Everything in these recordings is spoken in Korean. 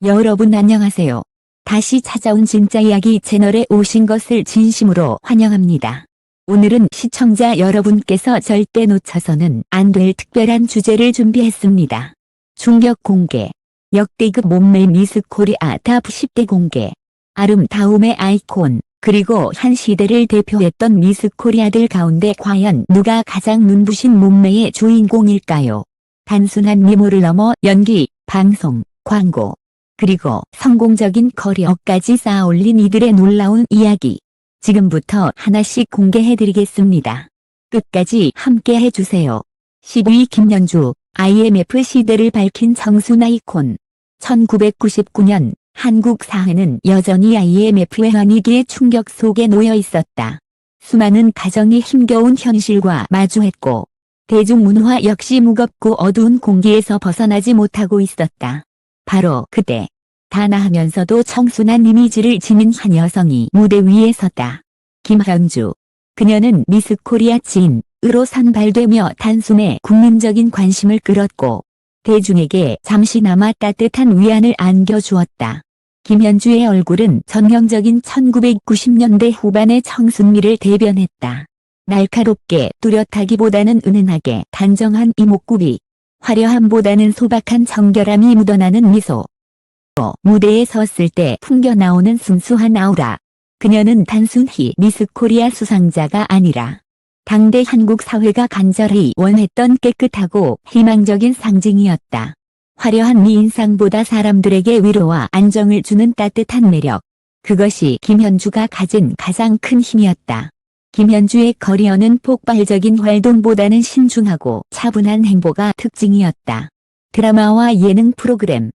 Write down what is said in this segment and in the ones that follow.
여러분 안녕하세요. 다시 찾아온 진짜 이야기 채널에 오신 것을 진심으로 환영합니다. 오늘은 시청자 여러분께서 절대 놓쳐서는 안 될 특별한 주제를 준비했습니다. 충격 공개. 역대급 몸매 미스 코리아 탑 10대 공개. 아름다움의 아이콘, 그리고 한 시대를 대표했던 미스 코리아들 가운데 과연 누가 가장 눈부신 몸매의 주인공일까요? 단순한 미모를 넘어 연기, 방송, 광고, 그리고 성공적인 커리어까지 쌓아올린 이들의 놀라운 이야기. 지금부터 하나씩 공개해드리겠습니다. 끝까지 함께 해주세요. 12위 김현주, IMF 시대를 밝힌 청순 아이콘. 1999년 한국 사회는 여전히 IMF 외환위기의 충격 속에 놓여 있었다. 수많은 가정이 힘겨운 현실과 마주했고, 대중문화 역시 무겁고 어두운 공기에서 벗어나지 못하고 있었다. 바로 그때, 단아하면서도 청순한 이미지를 지닌 한 여성이 무대 위에 섰다. 김현주. 그녀는 미스 코리아 진으로 선발되며 단숨에 국민적인 관심을 끌었고, 대중에게 잠시나마 따뜻한 위안을 안겨주었다. 김현주의 얼굴은 전형적인 1990년대 후반의 청순미를 대변했다. 날카롭게 뚜렷하기보다는 은은하게 단정한 이목구비, 화려함보다는 소박한 정결함이 묻어나는 미소. 무대에 섰을 때 풍겨나오는 순수한 아우라. 그녀는 단순히 미스 코리아 수상자가 아니라 당대 한국 사회가 간절히 원했던 깨끗하고 희망적인 상징이었다. 화려한 미인상보다 사람들에게 위로와 안정을 주는 따뜻한 매력. 그것이 김현주가 가진 가장 큰 힘이었다. 김현주의 커리어는 폭발적인 활동보다는 신중하고 차분한 행보가 특징이었다. 드라마와 예능 프로그램,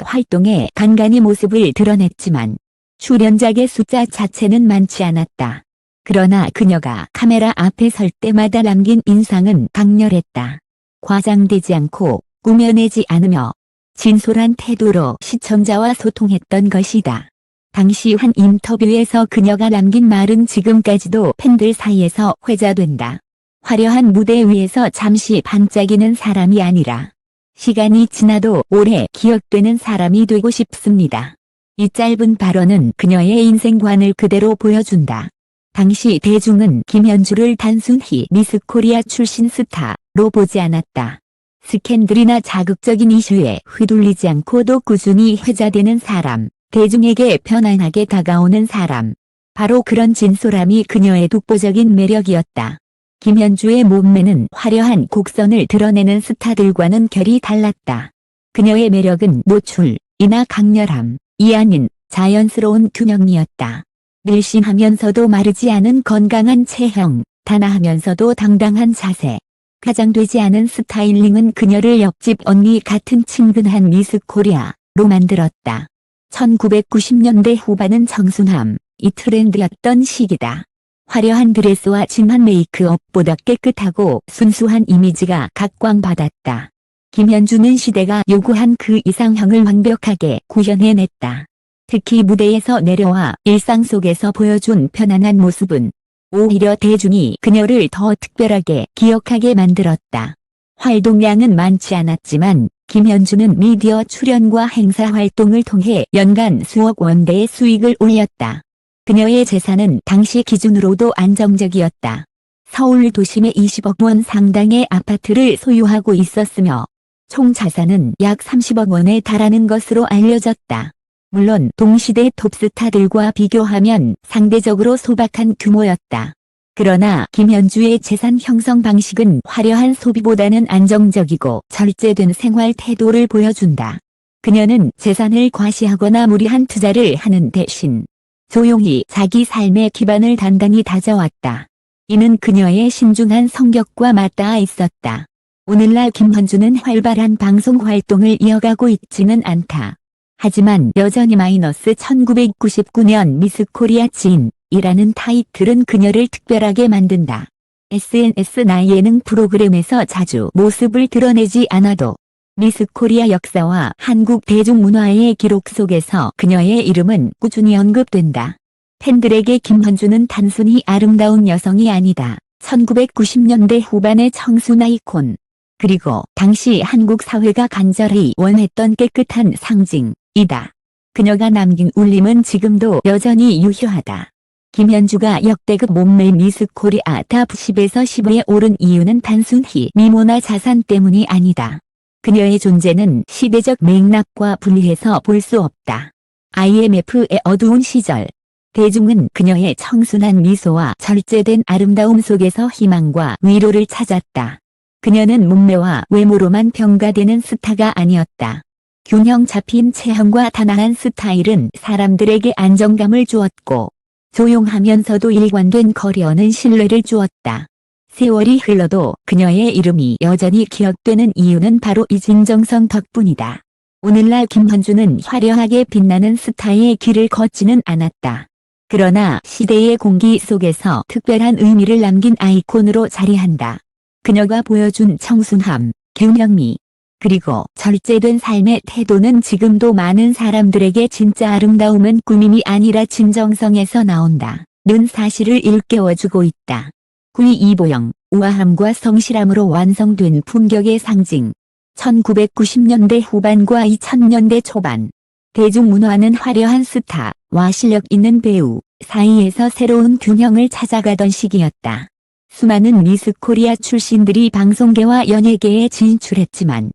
활동에 간간히 모습을 드러냈지만 출연작의 숫자 자체는 많지 않았다. 그러나 그녀가 카메라 앞에 설 때마다 남긴 인상은 강렬했다. 과장되지 않고 꾸며내지 않으며 진솔한 태도로 시청자와 소통했던 것이다. 당시 한 인터뷰에서 그녀가 남긴 말은 지금까지도 팬들 사이에서 회자된다. 화려한 무대 위에서 잠시 반짝이는 사람이 아니라 시간이 지나도 오래 기억되는 사람이 되고 싶습니다. 이 짧은 발언은 그녀의 인생관을 그대로 보여준다. 당시 대중은 김현주를 단순히 미스 코리아 출신 스타로 보지 않았다. 스캔들이나 자극적인 이슈에 휘둘리지 않고도 꾸준히 회자되는 사람, 대중에게 편안하게 다가오는 사람. 바로 그런 진솔함이 그녀의 독보적인 매력이었다. 김현주의 몸매는 화려한 곡선을 드러내는 스타들과는 결이 달랐다. 그녀의 매력은 노출이나 강렬함이 아닌 자연스러운 균형이었다. 늘씬하면서도 마르지 않은 건강한 체형, 단아하면서도 당당한 자세. 가장되지 않은 스타일링은 그녀를 옆집 언니 같은 친근한 미스 코리아로 만들었다. 1990년대 후반은 청순함이 트렌드였던 시기다. 화려한 드레스와 진한 메이크업보다 깨끗하고 순수한 이미지가 각광받았다. 김현주는 시대가 요구한 그 이상형을 완벽하게 구현해냈다. 특히 무대에서 내려와 일상 속에서 보여준 편안한 모습은 오히려 대중이 그녀를 더 특별하게 기억하게 만들었다. 활동량은 많지 않았지만 김현주는 미디어 출연과 행사 활동을 통해 연간 수억 원대의 수익을 올렸다. 그녀의 재산은 당시 기준으로도 안정적이었다. 서울 도심에 20억 원 상당의 아파트를 소유하고 있었으며 총 자산은 약 30억 원에 달하는 것으로 알려졌다. 물론 동시대 톱스타들과 비교하면 상대적으로 소박한 규모였다. 그러나 김현주의 재산 형성 방식은 화려한 소비보다는 안정적이고 절제된 생활 태도를 보여준다. 그녀는 재산을 과시하거나 무리한 투자를 하는 대신 조용히 자기 삶의 기반을 단단히 다져왔다. 이는 그녀의 신중한 성격과 맞닿아 있었다. 오늘날 김현주는 활발한 방송 활동을 이어가고 있지는 않다. 하지만 여전히 마이너스 1999년 미스 코리아 진이라는 타이틀은 그녀를 특별하게 만든다. SNS나 예능 프로그램에서 자주 모습을 드러내지 않아도 미스 코리아 역사와 한국 대중문화의 기록 속에서 그녀의 이름은 꾸준히 언급된다. 팬들에게 김현주는 단순히 아름다운 여성이 아니다. 1990년대 후반의 청순 아이콘. 그리고 당시 한국 사회가 간절히 원했던 깨끗한 상징, 이다. 그녀가 남긴 울림은 지금도 여전히 유효하다. 김현주가 역대급 몸매 미스 코리아 탑 10에서 15에 오른 이유는 단순히 미모나 자산 때문이 아니다. 그녀의 존재는 시대적 맥락과 분리해서 볼 수 없다. IMF의 어두운 시절, 대중은 그녀의 청순한 미소와 절제된 아름다움 속에서 희망과 위로를 찾았다. 그녀는 몸매와 외모로만 평가되는 스타가 아니었다. 균형 잡힌 체형과 단아한 스타일은 사람들에게 안정감을 주었고, 조용하면서도 일관된 커리어는 신뢰를 주었다. 세월이 흘러도 그녀의 이름이 여전히 기억되는 이유는 바로 이 진정성 덕분이다. 오늘날 김현주는 화려하게 빛나는 스타의 길을 걷지는 않았다. 그러나 시대의 공기 속에서 특별한 의미를 남긴 아이콘으로 자리한다. 그녀가 보여준 청순함, 균형미, 그리고 절제된 삶의 태도는 지금도 많은 사람들에게 진짜 아름다움은 꾸밈이 아니라 진정성에서 나온다는 사실을 일깨워주고 있다. 구이 이보영, 우아함과 성실함으로 완성된 품격의 상징. 1990년대 후반과 2000년대 초반. 대중문화는 화려한 스타와 실력 있는 배우 사이에서 새로운 균형을 찾아가던 시기였다. 수많은 미스 코리아 출신들이 방송계와 연예계에 진출했지만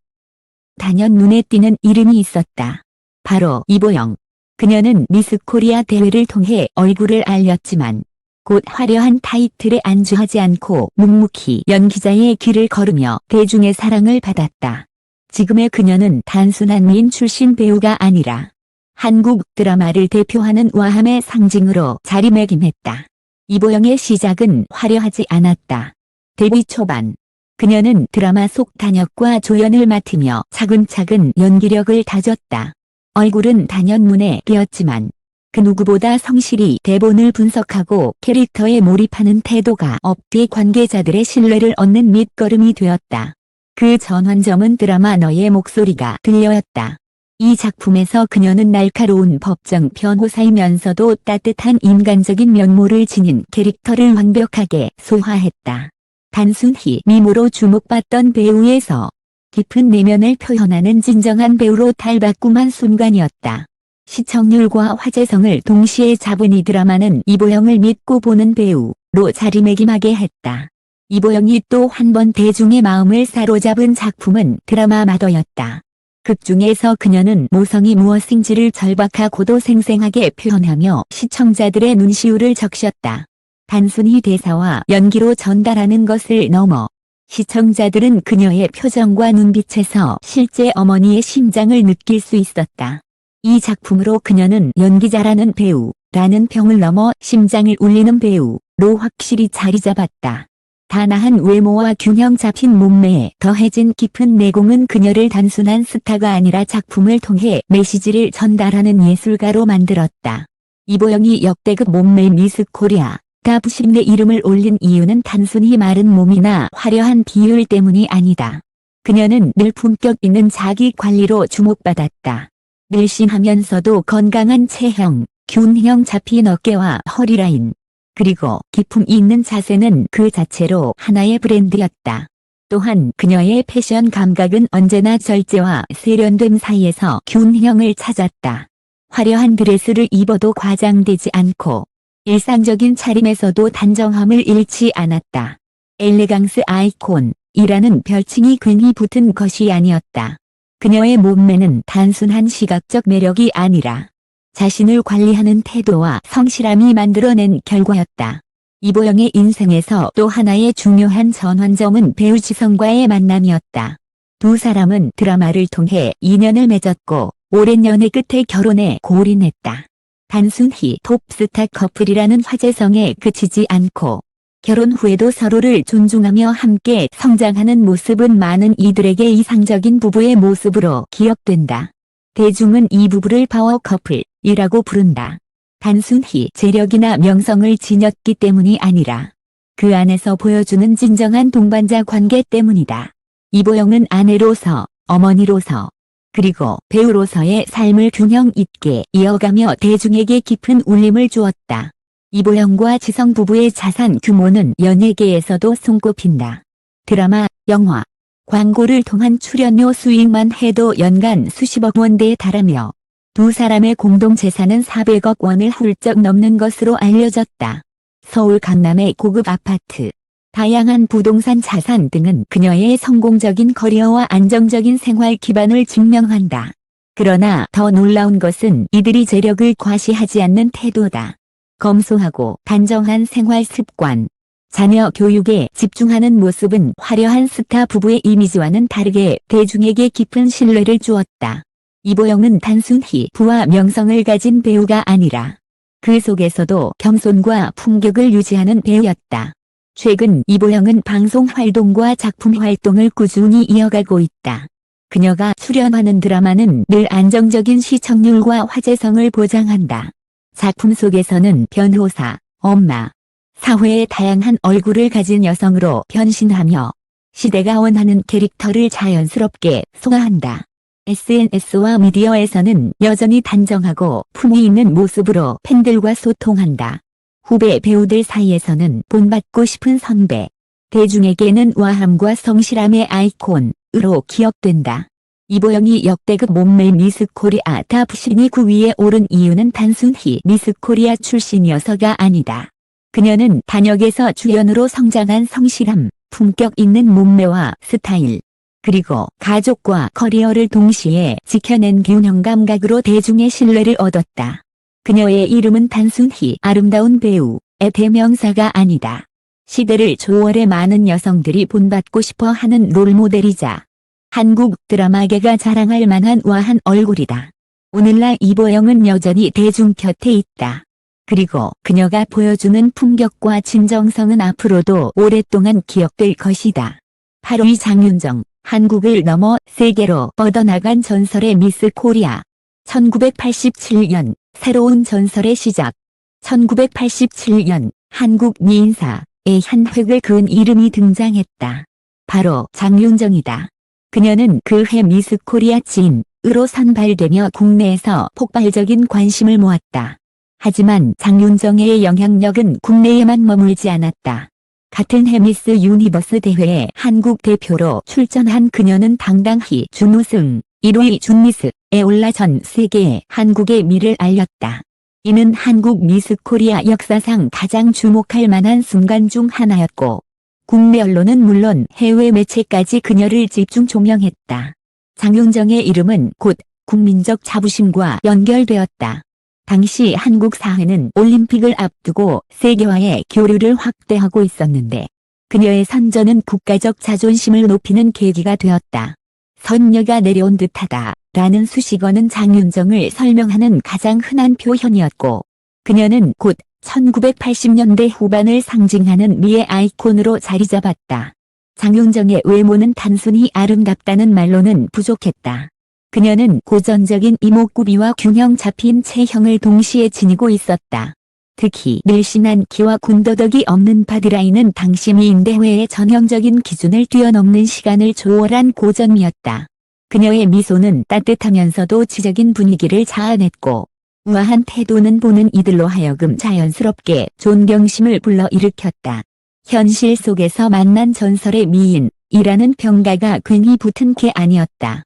단연 눈에 띄는 이름이 있었다. 바로 이보영. 그녀는 미스 코리아 대회를 통해 얼굴을 알렸지만 곧 화려한 타이틀에 안주하지 않고 묵묵히 연기자의 길을 걸으며 대중의 사랑을 받았다. 지금의 그녀는 단순한 미인 출신 배우가 아니라 한국 드라마를 대표하는 우아함의 상징으로 자리매김했다. 이보영의 시작은 화려하지 않았다. 데뷔 초반, 그녀는 드라마 속 단역과 조연을 맡으며 차근차근 연기력을 다졌다. 얼굴은 단연 눈에 띄었지만 그 누구보다 성실히 대본을 분석하고 캐릭터에 몰입하는 태도가 업계 관계자들의 신뢰를 얻는 밑거름이 되었다. 그 전환점은 드라마 너의 목소리가 들려였다. 이 작품에서 그녀는 날카로운 법정 변호사이면서도 따뜻한 인간적인 면모를 지닌 캐릭터를 완벽하게 소화했다. 단순히 미모로 주목받던 배우에서 깊은 내면을 표현하는 진정한 배우로 탈바꿈한 순간이었다. 시청률과 화제성을 동시에 잡은 이 드라마는 이보영을 믿고 보는 배우로 자리매김하게 했다. 이보영이 또 한 번 대중의 마음을 사로잡은 작품은 드라마 마더였다. 극 중에서 그녀는 모성이 무엇인지를 절박하고도 생생하게 표현하며 시청자들의 눈시울을 적셨다. 단순히 대사와 연기로 전달하는 것을 넘어 시청자들은 그녀의 표정과 눈빛에서 실제 어머니의 심장을 느낄 수 있었다. 이 작품으로 그녀는 연기 잘하는 배우라는 평을 넘어 심장을 울리는 배우로 확실히 자리 잡았다. 단아한 외모와 균형 잡힌 몸매에 더해진 깊은 내공은 그녀를 단순한 스타가 아니라 작품을 통해 메시지를 전달하는 예술가로 만들었다. 이보영이 역대급 몸매 미스 코리아 탑 10내 이름을 올린 이유는 단순히 마른 몸이나 화려한 비율 때문이 아니다. 그녀는 늘 품격 있는 자기 관리로 주목받았다. 늘씬하면서도 건강한 체형, 균형 잡힌 어깨와 허리 라인, 그리고 기품 있는 자세는 그 자체로 하나의 브랜드였다. 또한 그녀의 패션 감각은 언제나 절제와 세련됨 사이에서 균형을 찾았다. 화려한 드레스를 입어도 과장되지 않고 일상적인 차림에서도 단정함을 잃지 않았다. 엘레강스 아이콘이라는 별칭이 괜히 붙은 것이 아니었다. 그녀의 몸매는 단순한 시각적 매력이 아니라 자신을 관리하는 태도와 성실함이 만들어낸 결과였다. 이보영의 인생에서 또 하나의 중요한 전환점은 배우 지성과의 만남이었다. 두 사람은 드라마를 통해 인연을 맺었고 오랜 연애 끝에 결혼에 골인했다. 단순히 톱스타 커플이라는 화제성에 그치지 않고 결혼 후에도 서로를 존중하며 함께 성장하는 모습은 많은 이들에게 이상적인 부부의 모습으로 기억된다. 대중은 이 부부를 파워 커플이라고 부른다. 단순히 재력이나 명성을 지녔기 때문이 아니라 그 안에서 보여주는 진정한 동반자 관계 때문이다. 이보영은 아내로서, 어머니로서, 그리고 배우로서의 삶을 균형 있게 이어가며 대중에게 깊은 울림을 주었다. 이보영과 지성 부부의 자산 규모는 연예계에서도 손꼽힌다. 드라마, 영화, 광고를 통한 출연료 수익만 해도 연간 수십억 원대에 달하며 두 사람의 공동 재산은 400억 원을 훌쩍 넘는 것으로 알려졌다. 서울 강남의 고급 아파트, 다양한 부동산 자산 등은 그녀의 성공적인 커리어와 안정적인 생활 기반을 증명한다. 그러나 더 놀라운 것은 이들이 재력을 과시하지 않는 태도다. 검소하고 단정한 생활 습관, 자녀 교육에 집중하는 모습은 화려한 스타 부부의 이미지와는 다르게 대중에게 깊은 신뢰를 주었다. 이보영은 단순히 부와 명성을 가진 배우가 아니라 그 속에서도 겸손과 품격을 유지하는 배우였다. 최근 이보영은 방송 활동과 작품 활동을 꾸준히 이어가고 있다. 그녀가 출연하는 드라마는 늘 안정적인 시청률과 화제성을 보장한다. 작품 속에서는 변호사, 엄마, 사회의 다양한 얼굴을 가진 여성으로 변신하며 시대가 원하는 캐릭터를 자연스럽게 소화한다. SNS와 미디어에서는 여전히 단정하고 품위 있는 모습으로 팬들과 소통한다. 후배 배우들 사이에서는 본받고 싶은 선배, 대중에게는 와함과 성실함의 아이콘으로 기억된다. 이보영이 역대급 몸매 미스 코리아 탑 9위에 오른 이유는 단순히 미스 코리아 출신이어서가 아니다. 그녀는 단역에서 주연으로 성장한 성실함, 품격 있는 몸매와 스타일, 그리고 가족과 커리어를 동시에 지켜낸 균형 감각으로 대중의 신뢰를 얻었다. 그녀의 이름은 단순히 아름다운 배우의 대명사가 아니다. 시대를 초월해 많은 여성들이 본받고 싶어 하는 롤모델이자 한국 드라마계가 자랑할 만한 와한 얼굴이다. 오늘날 이보영은 여전히 대중 곁에 있다. 그리고 그녀가 보여주는 품격과 진정성은 앞으로도 오랫동안 기억될 것이다. 8위 장윤정, 한국을 넘어 세계로 뻗어나간 전설의 미스 코리아. 1987년 새로운 전설의 시작. 1987년 한국 미인사의 한 획을 그은 이름이 등장했다. 바로 장윤정이다. 그녀는 그해 미스 코리아 진으로 선발되며 국내에서 폭발적인 관심을 모았다. 하지만 장윤정의 영향력은 국내에만 머물지 않았다. 같은 해 미스 유니버스 대회에 한국 대표로 출전한 그녀는 당당히 준우승 1위 준미스에 올라 전 세계에 한국의 미를 알렸다. 이는 한국 미스 코리아 역사상 가장 주목할 만한 순간 중 하나였고 국내 언론은 물론 해외 매체까지 그녀를 집중 조명했다. 장윤정의 이름은 곧 국민적 자부심과 연결되었다. 당시 한국 사회는 올림픽을 앞두고 세계화의 교류를 확대하고 있었는데 그녀의 선전은 국가적 자존심을 높이는 계기가 되었다. 선녀가 내려온 듯하다 라는 수식어는 장윤정을 설명하는 가장 흔한 표현이었고 그녀는 곧 1980년대 후반을 상징하는 미의 아이콘으로 자리 잡았다. 장윤정의 외모는 단순히 아름답다는 말로는 부족했다. 그녀는 고전적인 이목구비와 균형 잡힌 체형을 동시에 지니고 있었다. 특히 늘씬한 키와 군더더기 없는 바디라인은 당시 미인 대회의 전형적인 기준을 뛰어넘는 시간을 초월한 고전미였다. 그녀의 미소는 따뜻하면서도 지적인 분위기를 자아냈고 우아한 태도는 보는 이들로 하여금 자연스럽게 존경심을 불러일으켰다. 현실 속에서 만난 전설의 미인이라는 평가가 괜히 붙은 게 아니었다.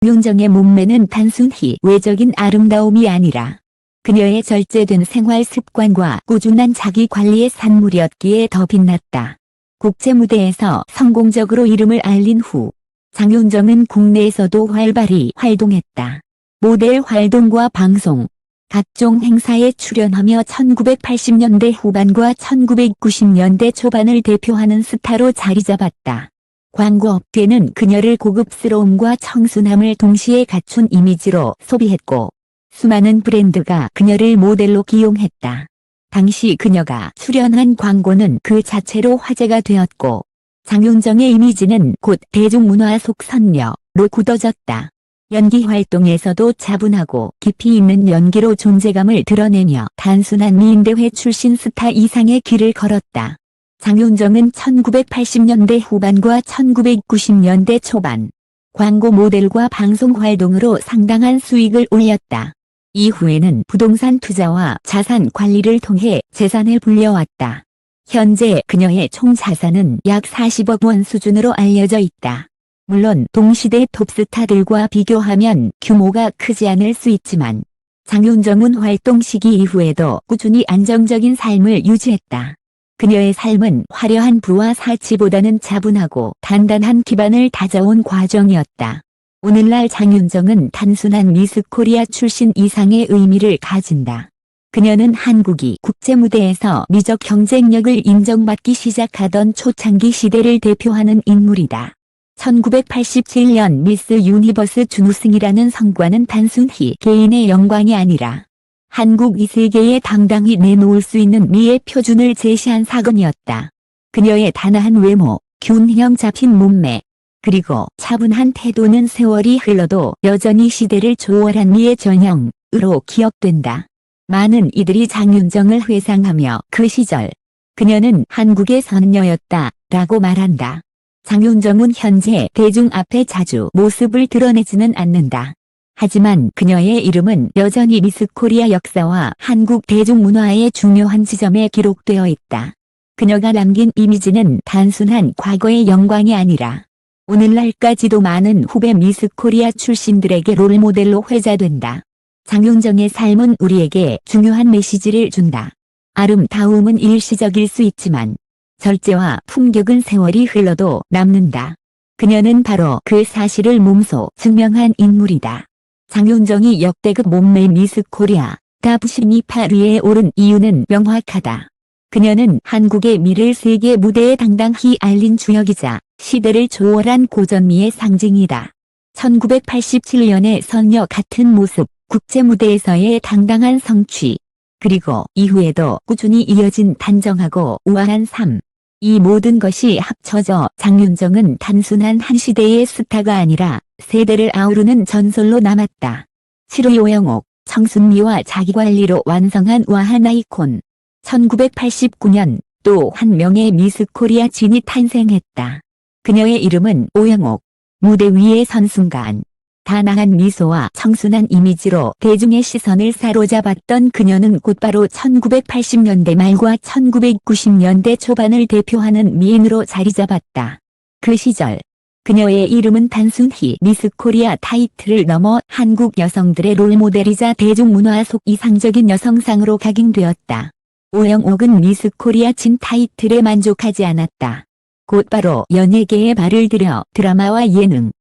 장윤정의 몸매는 단순히 외적인 아름다움이 아니라 그녀의 절제된 생활 습관과 꾸준한 자기 관리의 산물이었기에 더 빛났다. 국제 무대에서 성공적으로 이름을 알린 후 장윤정은 국내에서도 활발히 활동했다. 모델 활동과 방송, 각종 행사에 출연하며 1980년대 후반과 1990년대 초반을 대표하는 스타로 자리 잡았다. 광고업계는 그녀를 고급스러움과 청순함을 동시에 갖춘 이미지로 소비했고 수많은 브랜드가 그녀를 모델로 기용했다. 당시 그녀가 출연한 광고는 그 자체로 화제가 되었고 장윤정의 이미지는 곧 대중문화 속 선녀로 굳어졌다. 연기 활동에서도 차분하고 깊이 있는 연기로 존재감을 드러내며 단순한 미인대회 출신 스타 이상의 길을 걸었다. 장윤정은 1980년대 후반과 1990년대 초반 광고 모델과 방송 활동으로 상당한 수익을 올렸다. 이후에는 부동산 투자와 자산 관리를 통해 재산을 불려왔다. 현재 그녀의 총 자산은 약 40억 원 수준으로 알려져 있다. 물론 동시대 톱스타들과 비교하면 규모가 크지 않을 수 있지만 장윤정은 활동 시기 이후에도 꾸준히 안정적인 삶을 유지했다. 그녀의 삶은 화려한 부와 사치보다는 차분하고 단단한 기반을 다져온 과정이었다. 오늘날 장윤정은 단순한 미스 코리아 출신 이상의 의미를 가진다. 그녀는 한국이 국제무대에서 미적 경쟁력을 인정받기 시작하던 초창기 시대를 대표하는 인물이다. 1987년 미스 유니버스 준우승이라는 성과는 단순히 개인의 영광이 아니라 한국 미세계에 당당히 내놓을 수 있는 미의 표준을 제시한 사건이었다. 그녀의 단아한 외모, 균형 잡힌 몸매, 그리고 차분한 태도는 세월이 흘러도 여전히 시대를 초월한 미의 전형으로 기억된다. 많은 이들이 장윤정을 회상하며 그 시절 그녀는 한국의 선녀였다 라고 말한다. 장윤정은 현재 대중 앞에 자주 모습을 드러내지는 않는다. 하지만 그녀의 이름은 여전히 미스 코리아 역사와 한국 대중문화의 중요한 지점에 기록되어 있다. 그녀가 남긴 이미지는 단순한 과거의 영광이 아니라 오늘날까지도 많은 후배 미스 코리아 출신들에게 롤모델로 회자된다. 장윤정의 삶은 우리에게 중요한 메시지를 준다. 아름다움은 일시적일 수 있지만 절제와 품격은 세월이 흘러도 남는다. 그녀는 바로 그 사실을 몸소 증명한 인물이다. 장윤정이 역대급 몸매 미스 코리아 탑12 8위에 오른 이유는 명확하다. 그녀는 한국의 미를 세계 무대에 당당히 알린 주역이자 시대를 초월한 고전미의 상징이다. 1987년의 선녀 같은 모습, 국제무대에서의 당당한 성취, 그리고 이후에도 꾸준히 이어진 단정하고 우아한 삶. 이 모든 것이 합쳐져 장윤정은 단순한 한 시대의 스타가 아니라 세대를 아우르는 전설로 남았다. 7위 오영옥, 청순미와 자기관리로 완성한 우아한 아이콘. 1989년 또 한 명의 미스 코리아 진이 탄생했다. 그녀의 이름은 오영옥. 무대 위에 선 순간 단아한 미소와 청순한 이미지로 대중의 시선을 사로잡았던 그녀는 곧바로 1980년대 말과 1990년대 초반을 대표하는 미인으로 자리잡았다. 그 시절 그녀의 이름은 단순히 미스 코리아 타이틀을 넘어 한국 여성들의 롤모델이자 대중문화 속 이상적인 여성상으로 각인되었다. 오영옥은 미스 코리아 진 타이틀에 만족하지 않았다. 곧바로 연예계에 발을 들여 드라마와 예능,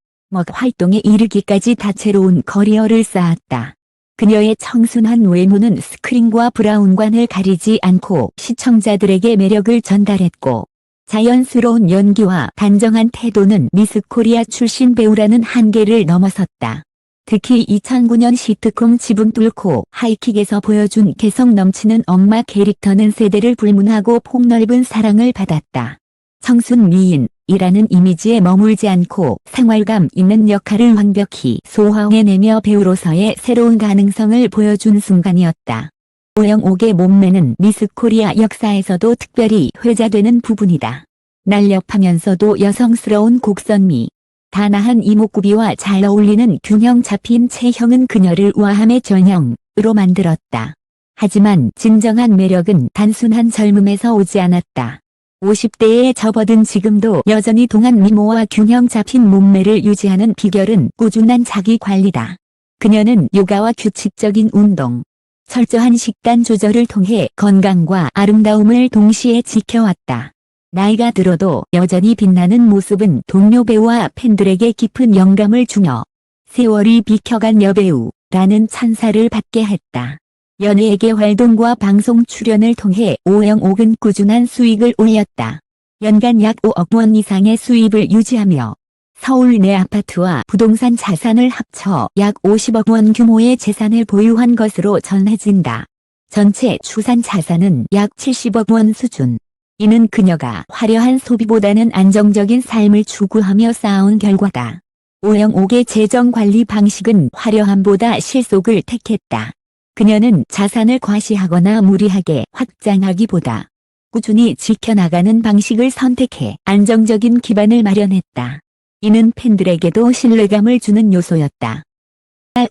활동에 이르기까지 다채로운 커리어를 쌓았다. 그녀의 청순한 외모는 스크린과 브라운관을 가리지 않고 시청자들에게 매력을 전달했고, 자연스러운 연기와 단정한 태도는 미스 코리아 출신 배우라는 한계를 넘어섰다. 특히 2009년 시트콤 지붕 뚫고 하이킥에서 보여준 개성 넘치는 엄마 캐릭터는 세대를 불문하고 폭넓은 사랑을 받았다. 청순 미인이라는 이미지에 머물지 않고 생활감 있는 역할을 완벽히 소화해내며 배우로서의 새로운 가능성을 보여준 순간이었다. 오영옥의 몸매는 미스 코리아 역사에서도 특별히 회자되는 부분이다. 날렵하면서도 여성스러운 곡선미, 단아한 이목구비와 잘 어울리는 균형 잡힌 체형은 그녀를 우아함의 전형으로 만들었다. 하지만 진정한 매력은 단순한 젊음에서 오지 않았다. 50대에 접어든 지금도 여전히 동안 미모와 균형 잡힌 몸매를 유지하는 비결은 꾸준한 자기 관리다. 그녀는 요가와 규칙적인 운동, 철저한 식단 조절을 통해 건강과 아름다움을 동시에 지켜왔다. 나이가 들어도 여전히 빛나는 모습은 동료 배우와 팬들에게 깊은 영감을 주며 세월이 비켜간 여배우라는 찬사를 받게 했다. 연예계 활동과 방송 출연을 통해 오영옥은 꾸준한 수익을 올렸다. 연간 약 5억 원 이상의 수입을 유지하며 서울 내 아파트와 부동산 자산을 합쳐 약 50억 원 규모의 재산을 보유한 것으로 전해진다. 전체 추산 자산은 약 70억 원 수준. 이는 그녀가 화려한 소비보다는 안정적인 삶을 추구하며 쌓아온 결과다. 오영옥의 재정 관리 방식은 화려함보다 실속을 택했다. 그녀는 자산을 과시하거나 무리하게 확장하기보다 꾸준히 지켜나가는 방식을 선택해 안정적인 기반을 마련했다. 이는 팬들에게도 신뢰감을 주는 요소였다.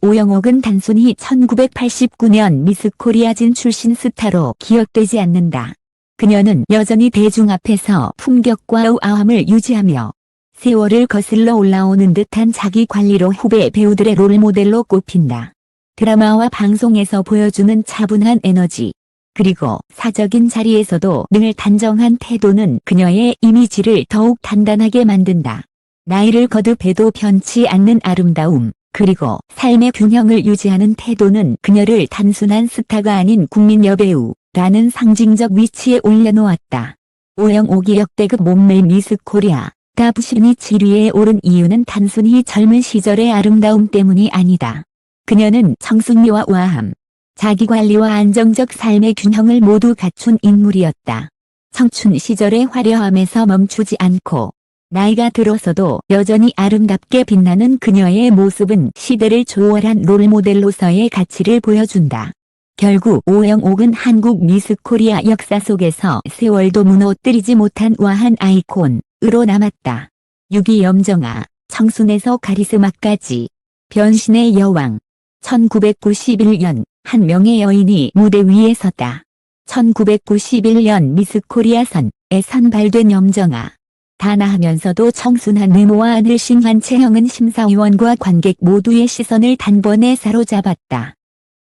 오영옥은 단순히 1989년 미스 코리아진 출신 스타로 기억되지 않는다. 그녀는 여전히 대중 앞에서 품격과 우아함을 유지하며 세월을 거슬러 올라오는 듯한 자기 관리로 후배 배우들의 롤모델로 꼽힌다. 드라마와 방송에서 보여주는 차분한 에너지, 그리고 사적인 자리에서도 늘 단정한 태도는 그녀의 이미지를 더욱 단단하게 만든다. 나이를 거듭해도 변치 않는 아름다움, 그리고 삶의 균형을 유지하는 태도는 그녀를 단순한 스타가 아닌 국민 여배우라는 상징적 위치에 올려놓았다. 오영옥이 역대급 몸매 미스 코리아 다부심이 7위에 오른 이유는 단순히 젊은 시절의 아름다움 때문이 아니다. 그녀는 청순미와 우아함, 자기관리와 안정적 삶의 균형을 모두 갖춘 인물이었다. 청춘 시절의 화려함에서 멈추지 않고 나이가 들어서도 여전히 아름답게 빛나는 그녀의 모습은 시대를 초월한 롤모델로서의 가치를 보여준다. 결국 오영옥은 한국 미스 코리아 역사 속에서 세월도 무너뜨리지 못한 우아한 아이콘으로 남았다. 6위 염정아, 청순에서 카리스마까지 변신의 여왕. 1991년 한 명의 여인이 무대 위에 섰다. 1991년 미스 코리아 선에 선발된 염정아. 단아하면서도 청순한 외모와 늘씬한 체형은 심사위원과 관객 모두의 시선을 단번에 사로잡았다.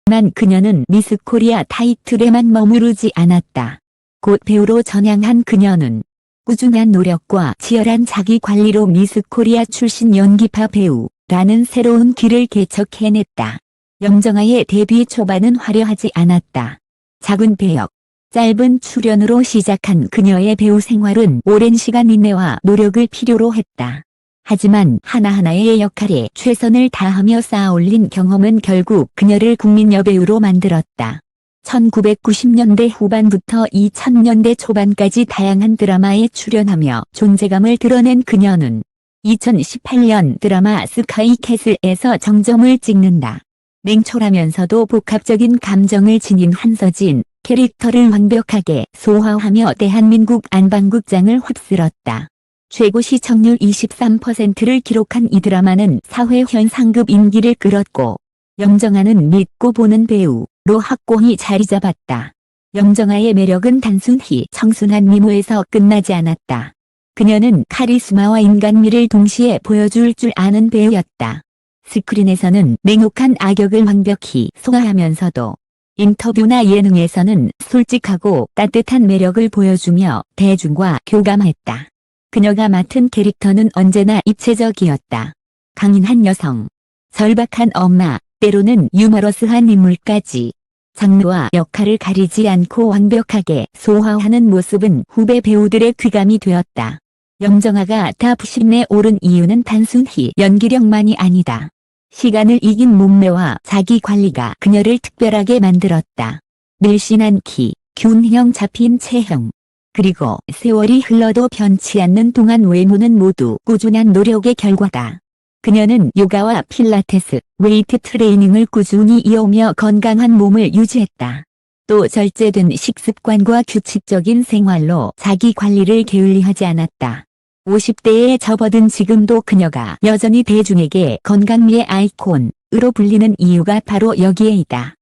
하지만 그녀는 미스 코리아 타이틀에만 머무르지 않았다. 곧 배우로 전향한 그녀는 꾸준한 노력과 치열한 자기관리로 미스 코리아 출신 연기파 배우라는 새로운 길을 개척해냈다. 염정아의 데뷔 초반은 화려하지 않았다. 작은 배역, 짧은 출연으로 시작한 그녀의 배우 생활은 오랜 시간 인내와 노력을 필요로 했다. 하지만 하나하나의 역할에 최선을 다하며 쌓아올린 경험은 결국 그녀를 국민 여배우로 만들었다. 1990년대 후반부터 2000년대 초반까지 다양한 드라마에 출연하며 존재감을 드러낸 그녀는 2018년 드라마 스카이캐슬에서 정점을 찍는다. 냉철하면서도 복합적인 감정을 지닌 한서진 캐릭터를 완벽하게 소화하며 대한민국 안방극장을 휩쓸었다. 최고 시청률 23%를 기록한 이 드라마는 사회현상급 인기를 끌었고 염정아는 믿고 보는 배우로 확고히 자리 잡았다. 염정아의 매력은 단순히 청순한 미모에서 끝나지 않았다. 그녀는 카리스마와 인간미를 동시에 보여줄 줄 아는 배우였다. 스크린에서는 냉혹한 악역을 완벽히 소화하면서도 인터뷰나 예능에서는 솔직하고 따뜻한 매력을 보여주며 대중과 교감했다. 그녀가 맡은 캐릭터는 언제나 입체적이었다. 강인한 여성, 절박한 엄마, 때로는 유머러스한 인물까지 장르와 역할을 가리지 않고 완벽하게 소화하는 모습은 후배 배우들의 귀감이 되었다. 염정아가 탑10에 오른 이유는 단순히 연기력만이 아니다. 시간을 이긴 몸매와 자기관리가 그녀를 특별하게 만들었다. 늘씬한 키, 균형 잡힌 체형, 그리고 세월이 흘러도 변치 않는 동안 외모는 모두 꾸준한 노력의 결과다. 그녀는 요가와 필라테스, 웨이트 트레이닝을 꾸준히 이어오며 건강한 몸을 유지했다. 또 절제된 식습관과 규칙적인 생활로 자기 관리를 게을리하지 않았다. 50대에 접어든 지금도 그녀가 여전히 대중에게 건강미의 아이콘으로 불리는 이유가 바로 여기에 있다.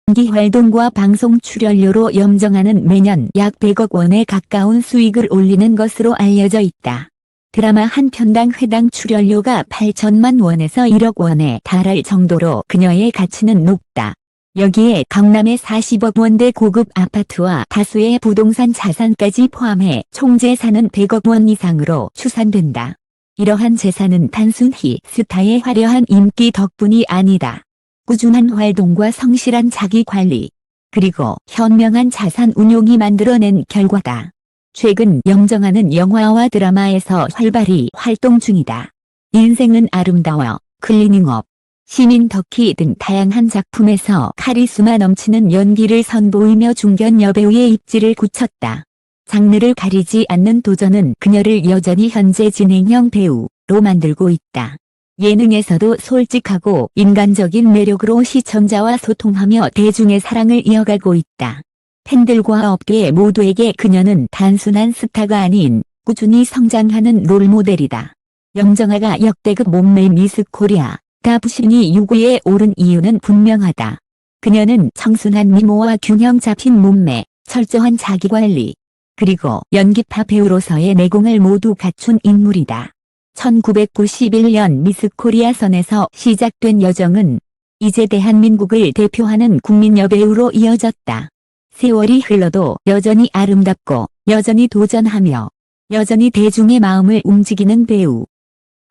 연기 활동과 방송 출연료로 염정아는 매년 약 100억 원에 가까운 수익을 올리는 것으로 알려져 있다. 드라마 한 편당 회당 출연료가 8천만 원에서 1억 원에 달할 정도로 그녀의 가치는 높다. 여기에 강남의 40억 원대 고급 아파트와 다수의 부동산 자산까지 포함해 총 재산은 100억 원 이상으로 추산된다. 이러한 재산은 단순히 스타의 화려한 인기 덕분이 아니다. 꾸준한 활동과 성실한 자기관리, 그리고 현명한 자산 운용이 만들어낸 결과다. 최근 염정아는 영화와 드라마에서 활발히 활동 중이다. 인생은 아름다워, 클리닝업, 시민 덕희 등 다양한 작품에서 카리스마 넘치는 연기를 선보이며 중견 여배우의 입지를 굳혔다. 장르를 가리지 않는 도전은 그녀를 여전히 현재 진행형 배우로 만들고 있다. 예능에서도 솔직하고 인간적인 매력으로 시청자와 소통하며 대중의 사랑을 이어가고 있다. 팬들과 업계 모두에게 그녀는 단순한 스타가 아닌 꾸준히 성장하는 롤모델이다. 염정아가 역대급 몸매 미스 코리아 탑10이 6위에 오른 이유는 분명하다. 그녀는 청순한 미모와 균형 잡힌 몸매, 철저한 자기관리, 그리고 연기파 배우로서의 내공을 모두 갖춘 인물이다. 1991년 미스 코리아 선에서 시작된 여정은 이제 대한민국을 대표하는 국민 여배우로 이어졌다. 세월이 흘러도 여전히 아름답고 여전히 도전하며 여전히 대중의 마음을 움직이는 배우.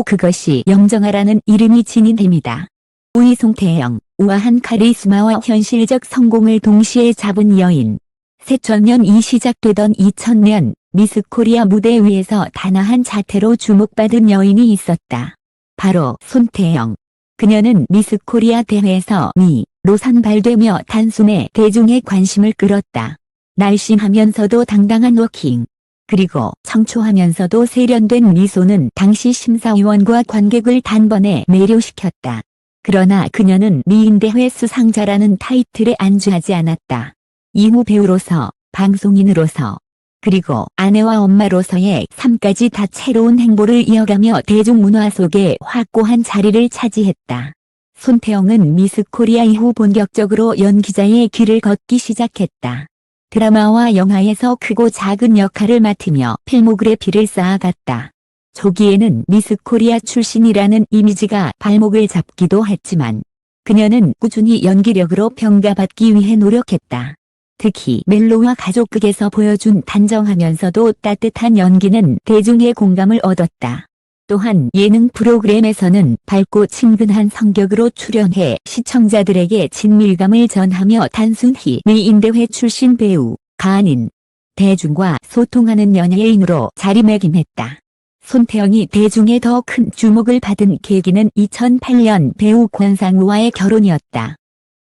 그것이 영정아라는 이름이 지닌 힘이다. 우이 송태영, 우아한 카리스마와 현실적 성공을 동시에 잡은 여인. 새천년이 시작되던 2000년 미스 코리아 무대 위에서 단아한 자태로 주목받은 여인이 있었다. 바로 손태영. 그녀는 미스 코리아 대회에서 미로 선발되며 단숨에 대중의 관심을 끌었다. 날씬하면서도 당당한 워킹. 그리고 청초하면서도 세련된 미소는 당시 심사위원과 관객을 단번에 매료시켰다. 그러나 그녀는 미인대회 수상자라는 타이틀에 안주하지 않았다. 이후 배우로서, 방송인으로서, 그리고 아내와 엄마로서의 삶까지 다채로운 행보를 이어가며 대중문화 속에 확고한 자리를 차지했다. 손태영은 미스 코리아 이후 본격적으로 연기자의 길을 걷기 시작했다. 드라마와 영화에서 크고 작은 역할을 맡으며 필모그래피를 쌓아갔다. 초기에는 미스 코리아 출신이라는 이미지가 발목을 잡기도 했지만 그녀는 꾸준히 연기력으로 평가받기 위해 노력했다. 특히 멜로와 가족극에서 보여준 단정하면서도 따뜻한 연기는 대중의 공감을 얻었다. 또한 예능 프로그램에서는 밝고 친근한 성격으로 출연해 시청자들에게 친밀감을 전하며 단순히 미인대회 출신 배우가 아닌 대중과 소통하는 연예인으로 자리매김했다. 손태영이 대중의 더 큰 주목을 받은 계기는 2008년 배우 권상우와의 결혼이었다.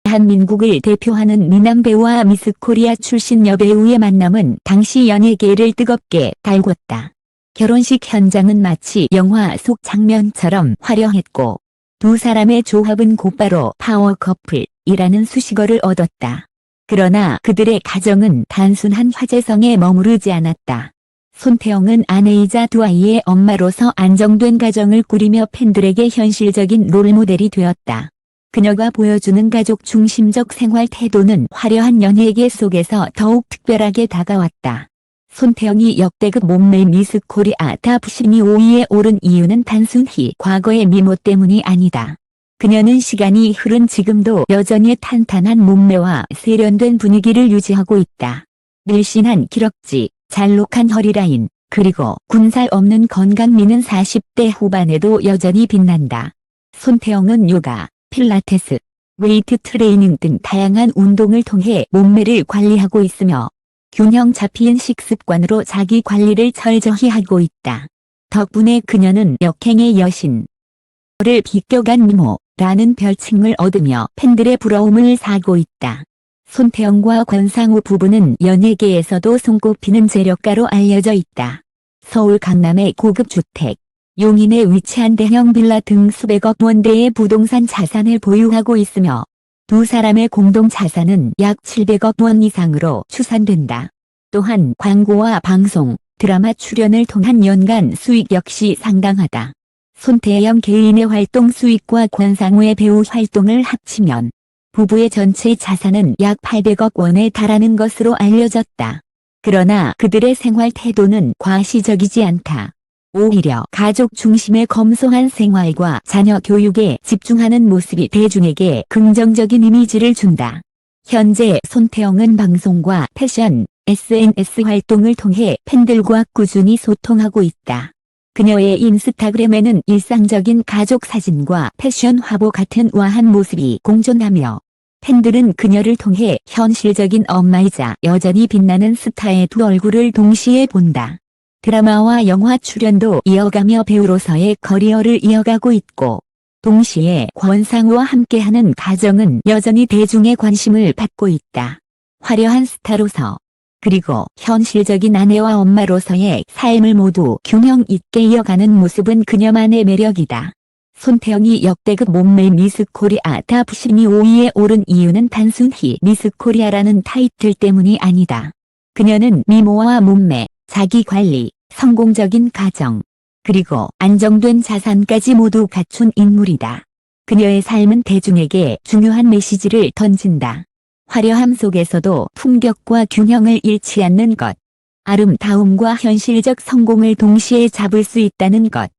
대한민국을 대표하는 미남 배우와 미스 코리아 출신 여배우의 만남은 당시 연예계를 뜨겁게 달궜다. 결혼식 현장은 마치 영화 속 장면처럼 화려했고 두 사람의 조합은 곧바로 파워 커플이라는 수식어를 얻었다. 그러나 그들의 가정은 단순한 화제성에 머무르지 않았다. 손태영은 아내이자 두 아이의 엄마로서 안정된 가정을 꾸리며 팬들에게 현실적인 롤모델이 되었다. 그녀가 보여주는 가족 중심적 생활 태도는 화려한 연예계 속에서 더욱 특별하게 다가왔다. 손태영이 역대급 몸매 미스 코리아 탑 15위에 오른 이유는 단순히 과거의 미모 때문이 아니다. 그녀는 시간이 흐른 지금도 여전히 탄탄한 몸매와 세련된 분위기를 유지하고 있다. 늘씬한 기럭지, 잘록한 허리라인, 그리고 군살 없는 건강미는 40대 후반에도 여전히 빛난다. 손태영은 요가, 필라테스, 웨이트 트레이닝 등 다양한 운동을 통해 몸매를 관리하고 있으며 균형 잡힌 식습관으로 자기 관리를 철저히 하고 있다. 덕분에 그녀는 역행의 여신을 비껴간 미모라는 별칭을 얻으며 팬들의 부러움을 사고 있다. 손태영과 권상우 부부는 연예계에서도 손꼽히는 재력가로 알려져 있다. 서울 강남의 고급 주택, 용인에 위치한 대형 빌라 등 수백억 원대의 부동산 자산을 보유하고 있으며 두 사람의 공동 자산은 약 700억 원 이상으로 추산된다. 또한 광고와 방송, 드라마 출연을 통한 연간 수익 역시 상당하다. 손태영 개인의 활동 수익과 권상우의 배우 활동을 합치면 부부의 전체 자산은 약 800억 원에 달하는 것으로 알려졌다. 그러나 그들의 생활 태도는 과시적이지 않다. 오히려 가족 중심의 검소한 생활과 자녀 교육에 집중하는 모습이 대중에게 긍정적인 이미지를 준다. 현재 손태영은 방송과 패션, SNS 활동을 통해 팬들과 꾸준히 소통하고 있다. 그녀의 인스타그램에는 일상적인 가족 사진과 패션 화보 같은 우아한 모습이 공존하며 팬들은 그녀를 통해 현실적인 엄마이자 여전히 빛나는 스타의 두 얼굴을 동시에 본다. 드라마와 영화 출연도 이어가며 배우로서의 커리어를 이어가고 있고 동시에 권상우와 함께하는 가정은 여전히 대중의 관심을 받고 있다. 화려한 스타로서 그리고 현실적인 아내와 엄마로서의 삶을 모두 균형 있게 이어가는 모습은 그녀만의 매력이다. 손태영이 역대급 몸매 미스 코리아 탑 15위에 오른 이유는 단순히 미스 코리아라는 타이틀 때문이 아니다. 그녀는 미모와 몸매, 자기 관리, 성공적인 가정, 그리고 안정된 자산까지 모두 갖춘 인물이다. 그녀의 삶은 대중에게 중요한 메시지를 던진다. 화려함 속에서도 품격과 균형을 잃지 않는 것. 아름다움과 현실적 성공을 동시에 잡을 수 있다는 것.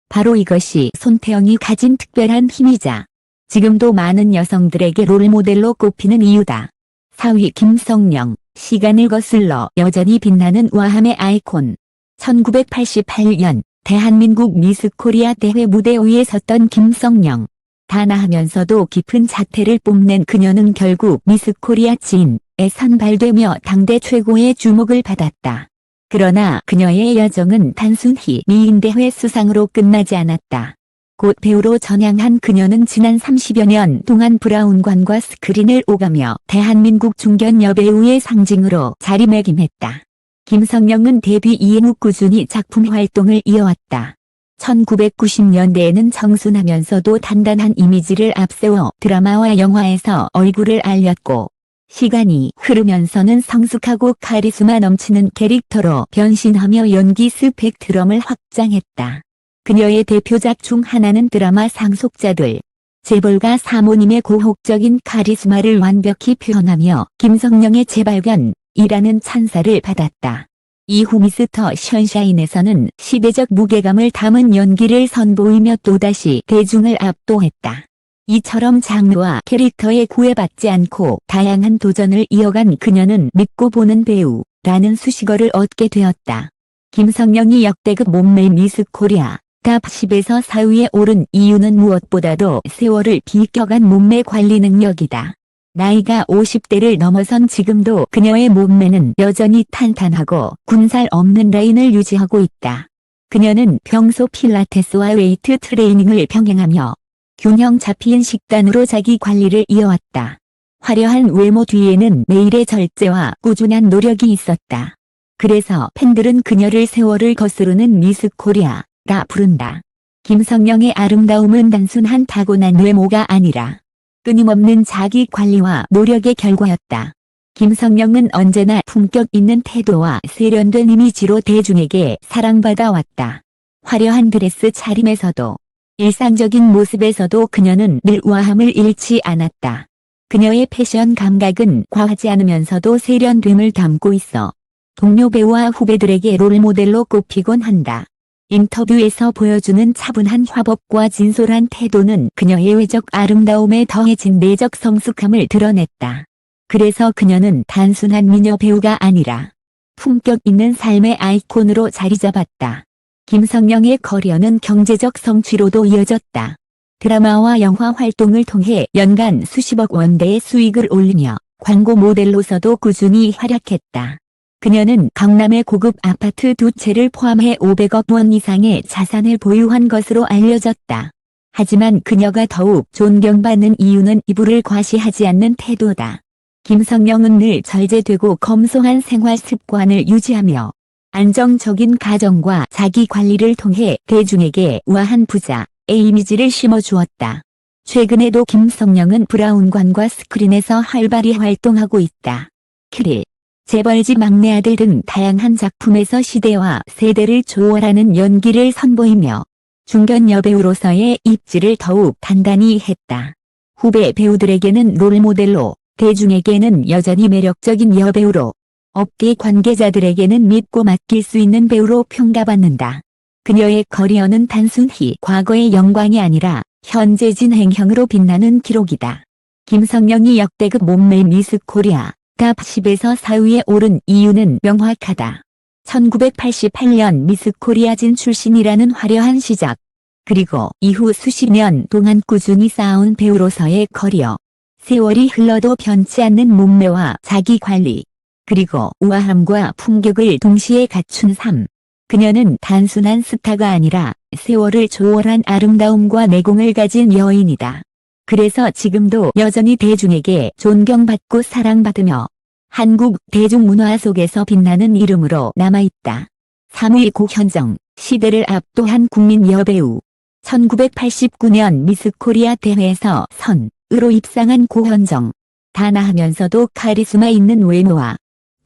바로 이것이 손태영이 가진 특별한 힘이자 지금도 많은 여성들에게 롤모델로 꼽히는 이유다. 4위 김성령, 시간을 거슬러 여전히 빛나는 우아함의 아이콘. 1988년 대한민국 미스코리아 대회 무대 위에 섰던 김성령. 단아하면서도 깊은 자태를 뽐낸 그녀는 결국 미스코리아 진에 선발되며 당대 최고의 주목을 받았다. 그러나 그녀의 여정은 단순히 미인대회 수상으로 끝나지 않았다. 곧 배우로 전향한 그녀는 지난 30여 년 동안 브라운관과 스크린을 오가며 대한민국 중견 여배우의 상징으로 자리매김했다. 김성령은 데뷔 이후 꾸준히 작품 활동을 이어왔다. 1990년대에는 청순하면서도 단단한 이미지를 앞세워 드라마와 영화에서 얼굴을 알렸고, 시간이 흐르면서는 성숙하고 카리스마 넘치는 캐릭터로 변신하며 연기 스펙트럼을 확장했다. 그녀의 대표작 중 하나는 드라마 상속자들. 재벌가 사모님의 고혹적인 카리스마를 완벽히 표현하며 김성령의 재발견이라는 찬사를 받았다. 이후 미스터 션샤인에서는 시대적 무게감을 담은 연기를 선보이며 또다시 대중을 압도했다. 이처럼 장르와 캐릭터에 구애받지 않고 다양한 도전을 이어간 그녀는 믿고 보는 배우라는 수식어를 얻게 되었다. 김성령이 역대급 몸매 미스 코리아 탑 10에서 4위에 오른 이유는 무엇보다도 세월을 비껴간 몸매 관리 능력이다. 나이가 50대를 넘어선 지금도 그녀의 몸매는 여전히 탄탄하고 군살 없는 라인을 유지하고 있다. 그녀는 평소 필라테스와 웨이트 트레이닝을 병행하며 균형 잡힌 식단으로 자기 관리를 이어왔다. 화려한 외모 뒤에는 매일의 절제와 꾸준한 노력이 있었다. 그래서 팬들은 그녀를 세월을 거스르는 미스 코리아라 부른다. 김성령의 아름다움은 단순한 타고난 외모가 아니라 끊임없는 자기 관리와 노력의 결과였다. 김성령은 언제나 품격 있는 태도와 세련된 이미지로 대중에게 사랑받아 왔다. 화려한 드레스 차림에서도 일상적인 모습에서도 그녀는 늘 우아함을 잃지 않았다. 그녀의 패션 감각은 과하지 않으면서도 세련됨을 담고 있어 동료 배우와 후배들에게 롤모델로 꼽히곤 한다. 인터뷰에서 보여주는 차분한 화법과 진솔한 태도는 그녀의 외적 아름다움에 더해진 내적 성숙함을 드러냈다. 그래서 그녀는 단순한 미녀 배우가 아니라 품격 있는 삶의 아이콘으로 자리 잡았다. 김성령의 커리어는 경제적 성취로도 이어졌다. 드라마와 영화 활동을 통해 연간 수십억 원대의 수익을 올리며 광고 모델로서도 꾸준히 활약했다. 그녀는 강남의 고급 아파트 2채를 포함해 500억 원 이상의 자산을 보유한 것으로 알려졌다. 하지만 그녀가 더욱 존경받는 이유는 이불을 과시하지 않는 태도다. 김성령은 늘 절제되고 검소한 생활 습관을 유지하며 안정적인 가정과 자기 관리를 통해 대중에게 우아한 부자의 이미지를 심어주었다. 최근에도 김성령은 브라운관과 스크린에서 활발히 활동하고 있다. 킬릴, 재벌집 막내 아들 등 다양한 작품에서 시대와 세대를 초월하는 연기를 선보이며 중견 여배우로서의 입지를 더욱 단단히 했다. 후배 배우들에게는 롤모델로, 대중에게는 여전히 매력적인 여배우로, 업계 관계자들에게는 믿고 맡길 수 있는 배우로 평가받는다. 그녀의 커리어는 단순히 과거의 영광이 아니라 현재 진행형으로 빛나는 기록이다. 김성령이 역대급 몸매 미스 코리아 탑 10에서 4위에 오른 이유는 명확하다. 1988년 미스 코리아 진 출신이라는 화려한 시작, 그리고 이후 수십 년 동안 꾸준히 쌓아온 배우로서의 커리어, 세월이 흘러도 변치 않는 몸매와 자기 관리, 그리고 우아함과 품격을 동시에 갖춘 삶. 그녀는 단순한 스타가 아니라 세월을 초월한 아름다움과 내공을 가진 여인이다. 그래서 지금도 여전히 대중에게 존경받고 사랑받으며 한국 대중문화 속에서 빛나는 이름으로 남아있다. 3위 고현정, 시대를 압도한 국민 여배우. 1989년 미스 코리아 대회에서 선으로 입상한 고현정. 단아하면서도 카리스마 있는 외모와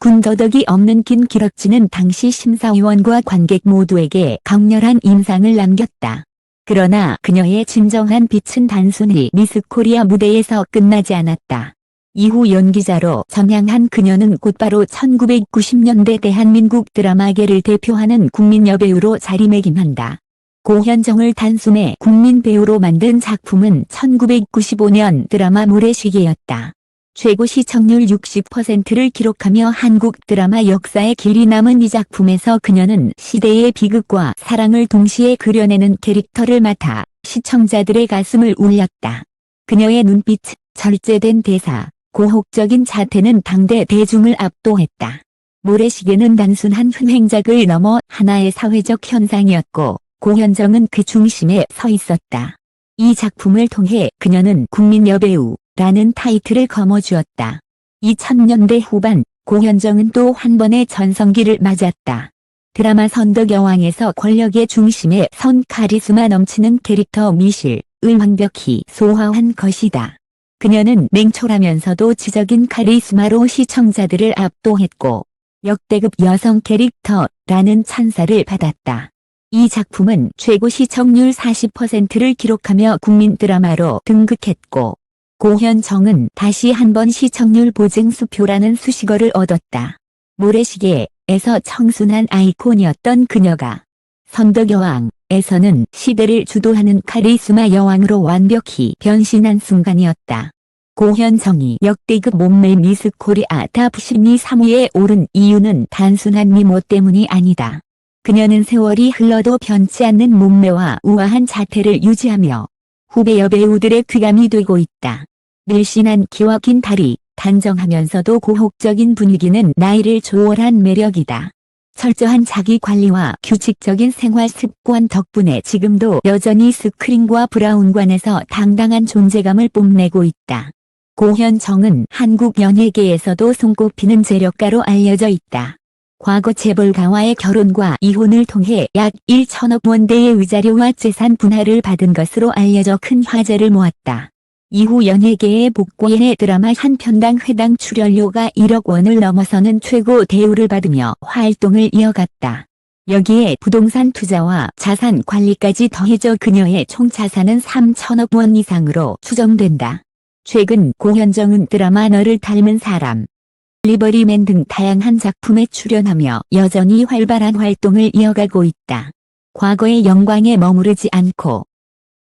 군더더기 없는 긴 기럭지는 당시 심사위원과 관객 모두에게 강렬한 인상을 남겼다. 그러나 그녀의 진정한 빛은 단순히 미스 코리아 무대에서 끝나지 않았다. 이후 연기자로 전향한 그녀는 곧바로 1990년대 대한민국 드라마계를 대표하는 국민 여배우로 자리매김한다. 고현정을 단숨에 국민 배우로 만든 작품은 1995년 드라마 모래시계였다. 최고 시청률 60%를 기록하며 한국 드라마 역사에 길이 남은 이 작품에서 그녀는 시대의 비극과 사랑을 동시에 그려내는 캐릭터를 맡아 시청자들의 가슴을 울렸다. 그녀의 눈빛, 절제된 대사, 고혹적인 자태는 당대 대중을 압도했다. 모래시계는 단순한 흥행작을 넘어 하나의 사회적 현상이었고 고현정은 그 중심에 서 있었다. 이 작품을 통해 그녀는 국민 여배우라는 타이틀을 거머쥐었다. 2000년대 후반 고현정은 또 한 번의 전성기를 맞았다. 드라마 선덕여왕에서 권력의 중심에 선 카리스마 넘치는 캐릭터 미실을 완벽히 소화한 것이다. 그녀는 냉철하면서도 지적인 카리스마로 시청자들을 압도했고 역대급 여성 캐릭터라는 찬사를 받았다. 이 작품은 최고 시청률 40%를 기록하며 국민 드라마로 등극했고 고현정은 다시 한번 시청률 보증 수표라는 수식어를 얻었다. 모래시계에서 청순한 아이콘이었던 그녀가 선덕여왕에서는 시대를 주도하는 카리스마 여왕으로 완벽히 변신한 순간이었다. 고현정이 역대급 몸매 미스 코리아 탑 12 3위에 오른 이유는 단순한 미모 때문이 아니다. 그녀는 세월이 흘러도 변치 않는 몸매와 우아한 자태를 유지하며 후배 여배우들의 귀감이 되고 있다. 늘씬한 키와 긴 다리, 단정하면서도 고혹적인 분위기는 나이를 초월한 매력이다. 철저한 자기관리와 규칙적인 생활 습관 덕분에 지금도 여전히 스크린과 브라운관에서 당당한 존재감을 뽐내고 있다. 고현정은 한국 연예계에서도 손꼽히는 재력가로 알려져 있다. 과거 재벌가와의 결혼과 이혼을 통해 약 1천억 원대의 위자료와 재산 분할을 받은 것으로 알려져 큰 화제를 모았다. 이후 연예계에 복귀해 드라마 한 편당 회당 출연료가 1억 원을 넘어서는 최고 대우를 받으며 활동을 이어갔다. 여기에 부동산 투자와 자산 관리까지 더해져 그녀의 총 자산은 3천억 원 이상으로 추정된다. 최근 고현정은 드라마 너를 닮은 사람, 리버리맨 등 다양한 작품에 출연하며 여전히 활발한 활동을 이어가고 있다. 과거의 영광에 머무르지 않고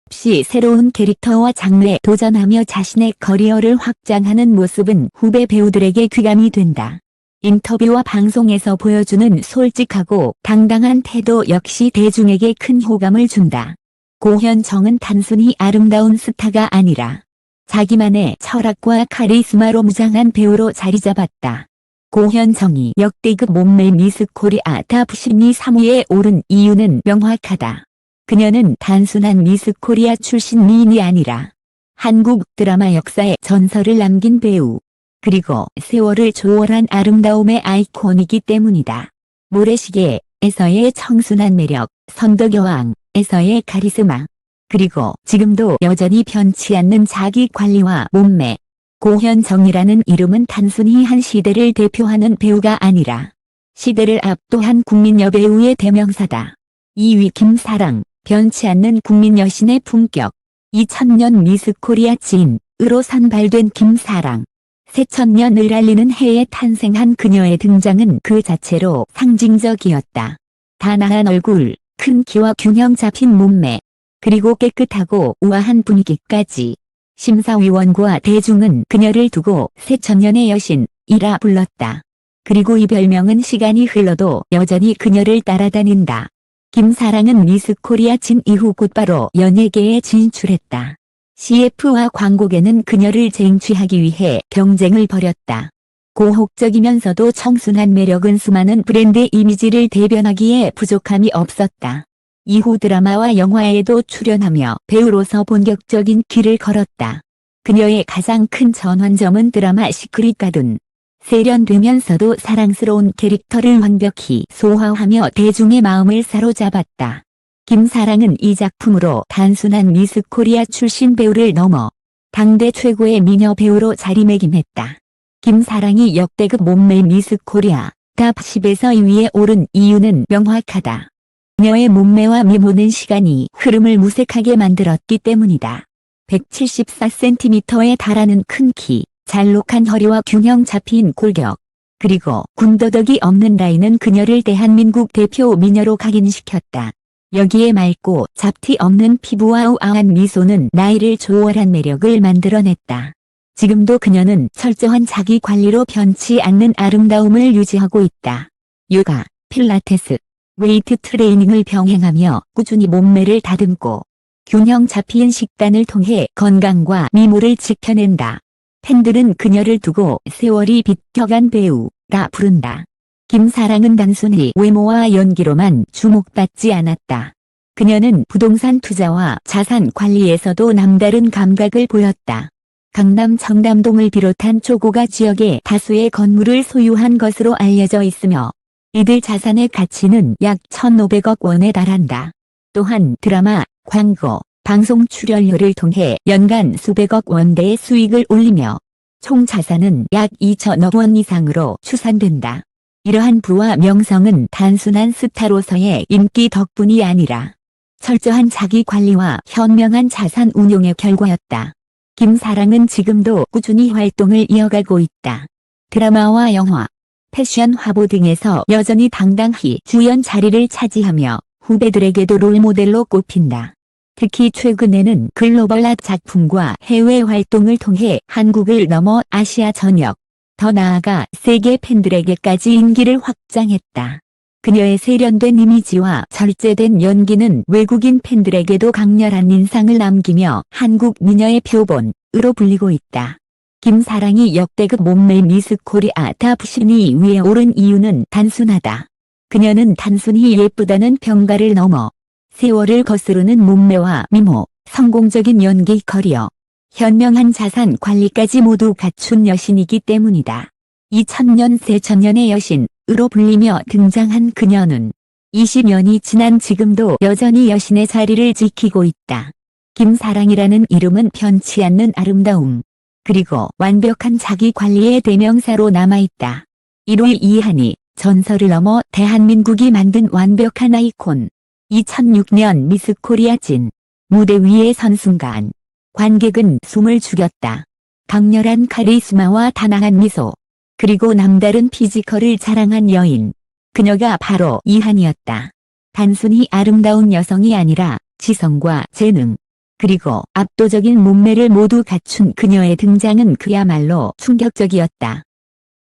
없이 새로운 캐릭터와 장르에 도전하며 자신의 커리어를 확장하는 모습은 후배 배우들에게 귀감이 된다. 인터뷰와 방송에서 보여주는 솔직하고 당당한 태도 역시 대중에게 큰 호감을 준다. 고현정은 단순히 아름다운 스타가 아니라 자기만의 철학과 카리스마로 무장한 배우로 자리 잡았다. 고현정이 역대급 몸매 미스 코리아 탑 12 3위에 오른 이유는 명확하다. 그녀는 단순한 미스 코리아 출신 미인이 아니라 한국 드라마 역사에 전설을 남긴 배우, 그리고 세월을 초월한 아름다움의 아이콘이기 때문이다. 모래시계에서의 청순한 매력, 선덕여왕에서의 카리스마, 그리고 지금도 여전히 변치 않는 자기 관리와 몸매. 고현정이라는 이름은 단순히 한 시대를 대표하는 배우가 아니라 시대를 압도한 국민 여배우의 대명사다. 2위 김사랑, 변치 않는 국민 여신의 품격. 2000년 미스 코리아 진으로 선발된 김사랑. 새천년을 알리는 해에 탄생한 그녀의 등장은 그 자체로 상징적이었다. 단아한 얼굴, 큰 키와 균형 잡힌 몸매, 그리고 깨끗하고 우아한 분위기까지. 심사위원과 대중은 그녀를 두고 새천년의 여신이라 불렀다. 그리고 이 별명은 시간이 흘러도 여전히 그녀를 따라다닌다. 김사랑은 미스 코리아 진 이후 곧바로 연예계에 진출했다. CF와 광고계는 그녀를 쟁취하기 위해 경쟁을 벌였다. 고혹적이면서도 청순한 매력은 수많은 브랜드 이미지를 대변하기에 부족함이 없었다. 이후 드라마와 영화에도 출연하며 배우로서 본격적인 길을 걸었다. 그녀의 가장 큰 전환점은 드라마 시크릿 가든. 세련되면서도 사랑스러운 캐릭터를 완벽히 소화하며 대중의 마음을 사로잡았다. 김사랑은 이 작품으로 단순한 미스 코리아 출신 배우를 넘어 당대 최고의 미녀 배우로 자리매김했다. 김사랑이 역대급 몸매 미스 코리아 탑 10에서 2위에 오른 이유는 명확하다. 그녀의 몸매와 미모는 시간이 흐름을 무색하게 만들었기 때문이다. 174cm에 달하는 큰 키, 잘록한 허리와 균형 잡힌 골격, 그리고 군더더기 없는 라인은 그녀를 대한민국 대표 미녀로 각인시켰다. 여기에 맑고 잡티 없는 피부와 우아한 미소는 나이를 초월한 매력을 만들어냈다. 지금도 그녀는 철저한 자기 관리로 변치 않는 아름다움을 유지하고 있다. 요가, 필라테스, 웨이트 트레이닝을 병행하며 꾸준히 몸매를 다듬고 균형 잡힌 식단을 통해 건강과 미모를 지켜낸다. 팬들은 그녀를 두고 세월이 비껴간 배우라 부른다. 김사랑은 단순히 외모와 연기로만 주목받지 않았다. 그녀는 부동산 투자와 자산 관리에서도 남다른 감각을 보였다. 강남 청담동을 비롯한 초고가 지역에 다수의 건물을 소유한 것으로 알려져 있으며 이들 자산의 가치는 약 1,500억 원에 달한다. 또한 드라마, 광고, 방송 출연료를 통해 연간 수백억 원대의 수익을 올리며 총 자산은 약 2천억 원 이상으로 추산된다. 이러한 부와 명성은 단순한 스타로서의 인기 덕분이 아니라 철저한 자기 관리와 현명한 자산 운용의 결과였다. 김사랑은 지금도 꾸준히 활동을 이어가고 있다. 드라마와 영화, 패션 화보 등에서 여전히 당당히 주연 자리를 차지하며 후배들에게도 롤모델로 꼽힌다. 특히 최근에는 글로벌 핫 작품과 해외 활동을 통해 한국을 넘어 아시아 전역, 더 나아가 세계 팬들에게까지 인기를 확장했다. 그녀의 세련된 이미지와 절제된 연기는 외국인 팬들에게도 강렬한 인상을 남기며 한국 미녀의 표본으로 불리고 있다. 김사랑이 역대급 몸매 미스 코리아 탑 12위에 오른 이유는 단순하다. 그녀는 단순히 예쁘다는 평가를 넘어 세월을 거스르는 몸매와 미모, 성공적인 연기 커리어, 현명한 자산 관리까지 모두 갖춘 여신이기 때문이다. 2000년 새천년의 여신으로 불리며 등장한 그녀는 20년이 지난 지금도 여전히 여신의 자리를 지키고 있다. 김사랑이라는 이름은 변치 않는 아름다움, 그리고 완벽한 자기 관리의 대명사로 남아있다. 1위 이한이, 전설을 넘어 대한민국이 만든 완벽한 아이콘. 2006년 미스 코리아 진 무대 위에 선 순간 관객은 숨을 죽였다. 강렬한 카리스마와 단아한 미소, 그리고 남다른 피지컬을 자랑한 여인. 그녀가 바로 이한이었다. 단순히 아름다운 여성이 아니라 지성과 재능, 그리고 압도적인 몸매를 모두 갖춘 그녀의 등장은 그야말로 충격적이었다.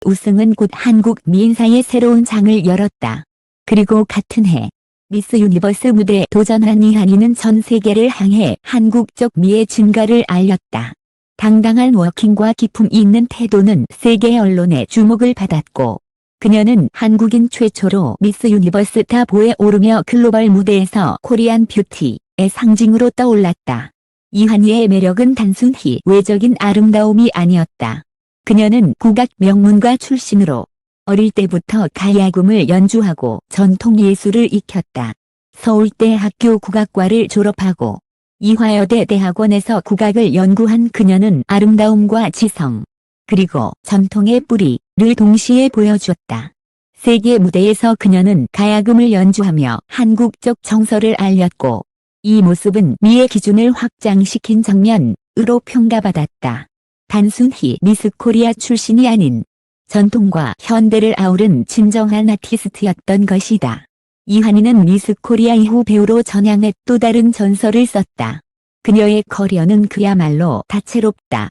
우승은 곧 한국 미인사의 새로운 장을 열었다. 그리고 같은 해 미스 유니버스 무대에 도전한 이한이는 전 세계를 향해 한국적 미의 진가를 알렸다. 당당한 워킹과 기품이 있는 태도는 세계 언론의 주목을 받았고, 그녀는 한국인 최초로 미스 유니버스 탑 5에 오르며 글로벌 무대에서 코리안 뷰티의 상징으로 떠올랐다. 이한이의 매력은 단순히 외적인 아름다움이 아니었다. 그녀는 국악 명문가 출신으로 어릴 때부터 가야금을 연주하고 전통 예술을 익혔다. 서울대 학교 국악과를 졸업하고 이화여대 대학원에서 국악을 연구한 그녀는 아름다움과 지성, 그리고 전통의 뿌리를 동시에 보여주었다. 세계 무대에서 그녀는 가야금을 연주하며 한국적 정서를 알렸고, 이 모습은 미의 기준을 확장시킨 장면으로 평가받았다. 단순히 미스 코리아 출신이 아닌 전통과 현대를 아우른 진정한 아티스트였던 것이다. 이한이는 미스 코리아 이후 배우로 전향해 또 다른 전설을 썼다. 그녀의 커리어는 그야말로 다채롭다.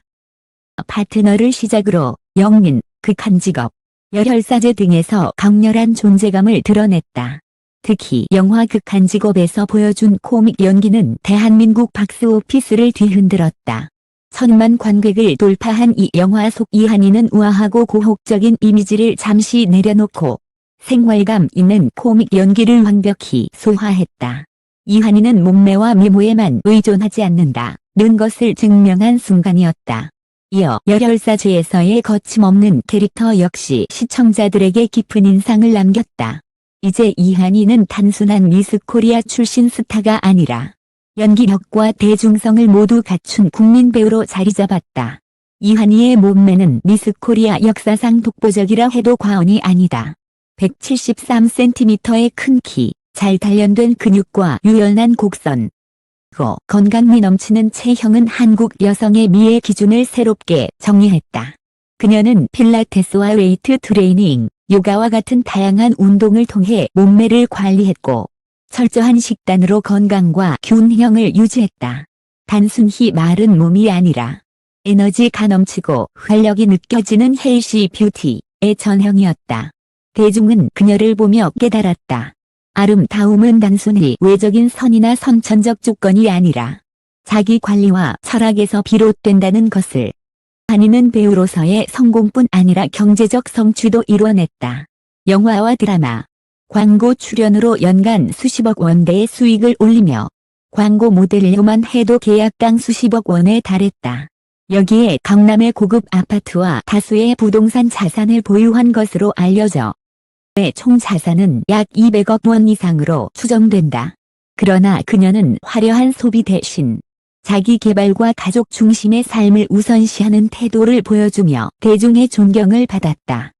파트너를 시작으로 영민, 극한 직업, 열혈사제 등에서 강렬한 존재감을 드러냈다. 특히 영화 극한 직업에서 보여준 코믹 연기는 대한민국 박스오피스를 뒤흔들었다. 1,000만 관객을 돌파한 이 영화 속 이한이는 우아하고 고혹적인 이미지를 잠시 내려놓고 생활감 있는 코믹 연기를 완벽히 소화했다. 이한이는 몸매와 미모에만 의존하지 않는다는 것을 증명한 순간이었다. 이어 열혈사죄에서의 거침없는 캐릭터 역시 시청자들에게 깊은 인상을 남겼다. 이제 이한이는 단순한 미스 코리아 출신 스타가 아니라 연기력과 대중성을 모두 갖춘 국민 배우로 자리 잡았다. 이한이의 몸매는 미스 코리아 역사상 독보적이라 해도 과언이 아니다. 173cm의 큰 키, 잘 단련된 근육과 유연한 곡선, 그리고 건강미 넘치는 체형은 한국 여성의 미의 기준을 새롭게 정의했다. 그녀는 필라테스와 웨이트 트레이닝, 요가와 같은 다양한 운동을 통해 몸매를 관리했고, 철저한 식단으로 건강과 균형을 유지했다. 단순히 마른 몸이 아니라 에너지가 넘치고 활력이 느껴지는 헬시 뷰티의 전형이었다. 대중은 그녀를 보며 깨달았다. 아름다움은 단순히 외적인 선이나 선천적 조건이 아니라 자기 관리와 철학에서 비롯된다는 것을. 한이는 배우로서의 성공뿐 아니라 경제적 성취도 이뤄냈다. 영화와 드라마, 광고 출연으로 연간 수십억 원대의 수익을 올리며 광고 모델료만 해도 계약당 수십억 원에 달했다. 여기에 강남의 고급 아파트와 다수의 부동산 자산을 보유한 것으로 알려져 총 자산은 약 200억 원 이상으로 추정된다. 그러나 그녀는 화려한 소비 대신 자기 개발과 가족 중심의 삶을 우선시하는 태도를 보여주며 대중의 존경을 받았다.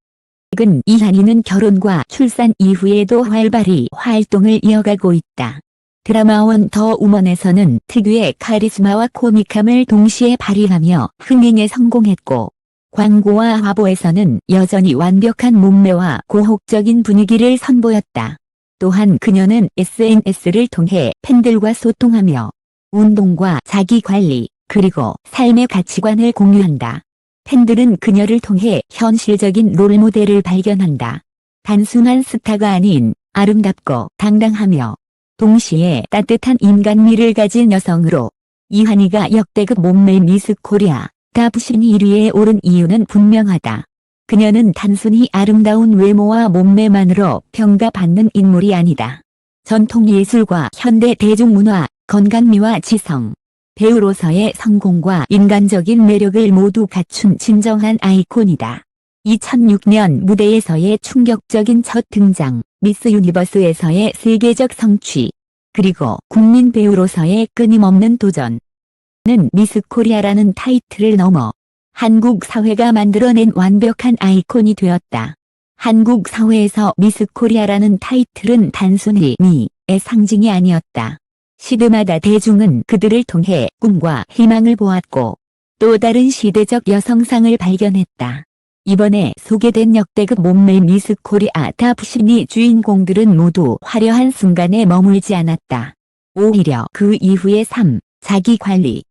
최근 이한이는 결혼과 출산 이후에도 활발히 활동을 이어가고 있다. 드라마 원더 우먼에서는 특유의 카리스마와 코믹함을 동시에 발휘하며 흥행에 성공했고, 광고와 화보에서는 여전히 완벽한 몸매와 고혹적인 분위기를 선보였다. 또한 그녀는 SNS를 통해 팬들과 소통하며 운동과 자기관리, 그리고 삶의 가치관을 공유한다. 팬들은 그녀를 통해 현실적인 롤모델을 발견한다. 단순한 스타가 아닌 아름답고 당당하며 동시에 따뜻한 인간미를 가진 여성으로 이한이가 역대급 몸매 미스 코리아 탑10 1위에 오른 이유는 분명하다. 그녀는 단순히 아름다운 외모와 몸매만으로 평가받는 인물이 아니다. 전통예술과 현대 대중문화, 건강미와 지성, 배우로서의 성공과 인간적인 매력을 모두 갖춘 진정한 아이콘이다. 2006년 무대에서의 충격적인 첫 등장, 미스 유니버스에서의 세계적 성취, 그리고 국민 배우로서의 끊임없는 도전은 미스 코리아라는 타이틀을 넘어 한국 사회가 만들어낸 완벽한 아이콘이 되었다. 한국 사회에서 미스 코리아라는 타이틀은 단순히 미의 상징이 아니었다. 시대마다 대중은 그들을 통해 꿈과 희망을 보았고 또 다른 시대적 여성상을 발견했다. 이번에 소개된 역대급 몸매 미스 코리아 탑10이 주인공들은 모두 화려한 순간에 머물지 않았다. 오히려 그 이후의 삶, 자기관리,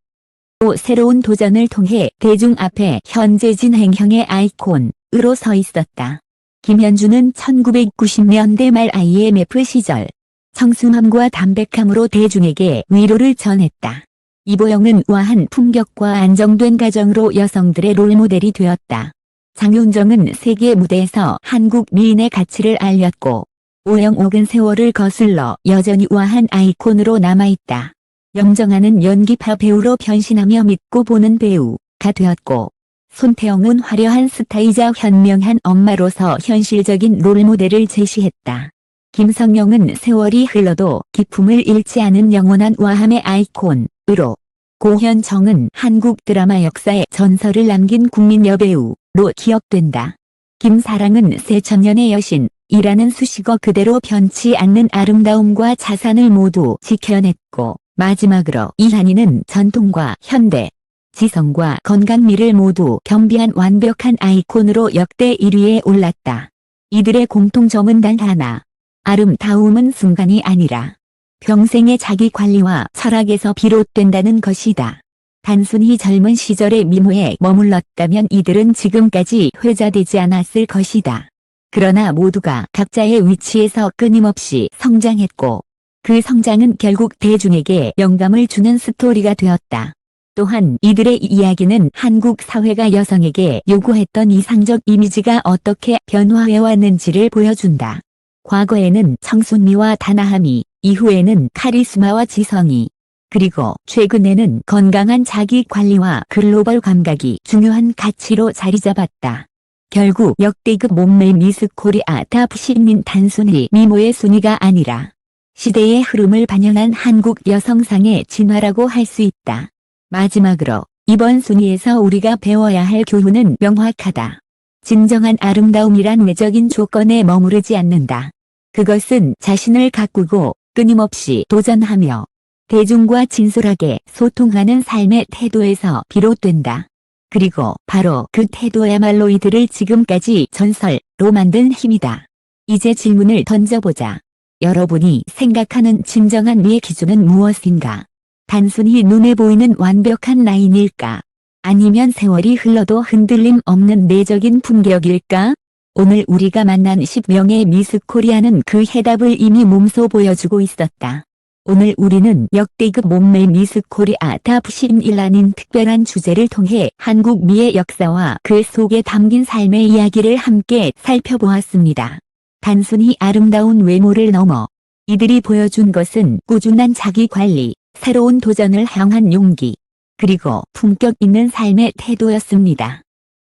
또 새로운 도전을 통해 대중 앞에 현재 진행형의 아이콘으로 서 있었다. 김현주는 1990년대 말 IMF 시절 청순함과 담백함으로 대중에게 위로를 전했다. 이보영은 우아한 품격과 안정된 가정으로 여성들의 롤모델이 되었다. 장윤정은 세계 무대에서 한국 미인의 가치를 알렸고 오영옥은 세월을 거슬러 여전히 우아한 아이콘으로 남아있다. 염정아는 연기파 배우로 변신하며 믿고 보는 배우가 되었고 손태영은 화려한 스타이자 현명한 엄마로서 현실적인 롤모델을 제시했다. 김성령은 세월이 흘러도 기품을 잃지 않은 영원한 우아함의 아이콘으로, 고현정은 한국 드라마 역사에 전설을 남긴 국민 여배우로 기억된다. 김사랑은 새천년의 여신이라는 수식어 그대로 변치 않는 아름다움과 자산을 모두 지켜냈고, 마지막으로 이한이는 전통과 현대, 지성과 건강미를 모두 겸비한 완벽한 아이콘으로 역대 1위에 올랐다. 이들의 공통점은 단 하나. 아름다움은 순간이 아니라 평생의 자기관리와 철학에서 비롯된다는 것이다. 단순히 젊은 시절의 미모에 머물렀다면 이들은 지금까지 회자되지 않았을 것이다. 그러나 모두가 각자의 위치에서 끊임없이 성장했고 그 성장은 결국 대중에게 영감을 주는 스토리가 되었다. 또한 이들의 이야기는 한국 사회가 여성에게 요구했던 이상적 이미지가 어떻게 변화해왔는지를 보여준다. 과거에는 청순미와 단아함이, 이후에는 카리스마와 지성이, 그리고 최근에는 건강한 자기관리와 글로벌 감각이 중요한 가치로 자리 잡았다. 결국 역대급 몸매 미스 코리아 탑10은 단순히 미모의 순위가 아니라 시대의 흐름을 반영한 한국 여성상의 진화라고 할 수 있다. 마지막으로 이번 순위에서 우리가 배워야 할 교훈은 명확하다. 진정한 아름다움이란 외적인 조건에 머무르지 않는다. 그것은 자신을 가꾸고 끊임없이 도전하며 대중과 진솔하게 소통하는 삶의 태도에서 비롯된다. 그리고 바로 그 태도야말로 이들을 지금까지 전설로 만든 힘이다. 이제 질문을 던져보자. 여러분이 생각하는 진정한 미의 기준은 무엇인가? 단순히 눈에 보이는 완벽한 라인일까? 아니면 세월이 흘러도 흔들림 없는 내적인 품격일까? 오늘 우리가 만난 10명의 미스 코리아는 그 해답을 이미 몸소 보여주고 있었다. 오늘 우리는 역대급 몸매 미스 코리아 탑 11이라는 특별한 주제를 통해 한국 미의 역사와 그 속에 담긴 삶의 이야기를 함께 살펴보았습니다. 단순히 아름다운 외모를 넘어 이들이 보여준 것은 꾸준한 자기관리, 새로운 도전을 향한 용기, 그리고 품격 있는 삶의 태도였습니다.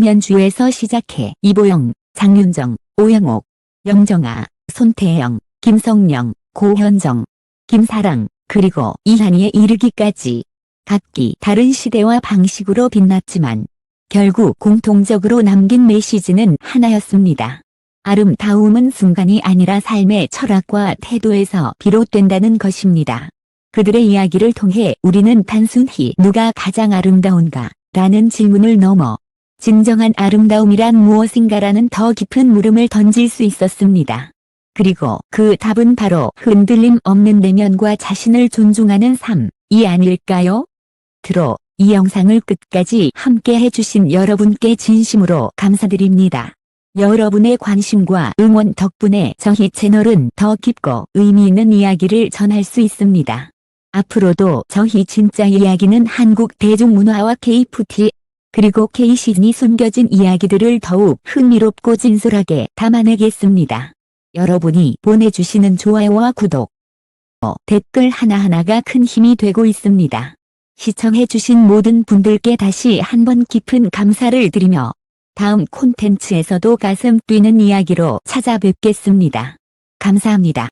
연주에서 시작해 이보영, 장윤정, 오영옥, 영정아, 손태영, 김성령, 고현정, 김사랑, 그리고 이한이에 이르기까지 각기 다른 시대와 방식으로 빛났지만 결국 공통적으로 남긴 메시지는 하나였습니다. 아름다움은 순간이 아니라 삶의 철학과 태도에서 비롯된다는 것입니다. 그들의 이야기를 통해 우리는 단순히 누가 가장 아름다운가 라는 질문을 넘어 진정한 아름다움이란 무엇인가라는 더 깊은 물음을 던질 수 있었습니다. 그리고 그 답은 바로 흔들림 없는 내면과 자신을 존중하는 삶이 아닐까요? 이 영상을 끝까지 함께 해주신 여러분께 진심으로 감사드립니다. 여러분의 관심과 응원 덕분에 저희 채널은 더 깊고 의미 있는 이야기를 전할 수 있습니다. 앞으로도 저희 진짜 이야기는 한국 대중문화와 KFT 그리고 K시즌이 숨겨진 이야기들을 더욱 흥미롭고 진솔하게 담아내겠습니다. 여러분이 보내주시는 좋아요와 구독, 댓글 하나하나가 큰 힘이 되고 있습니다. 시청해주신 모든 분들께 다시 한번 깊은 감사를 드리며 다음 콘텐츠에서도 가슴 뛰는 이야기로 찾아뵙겠습니다. 감사합니다.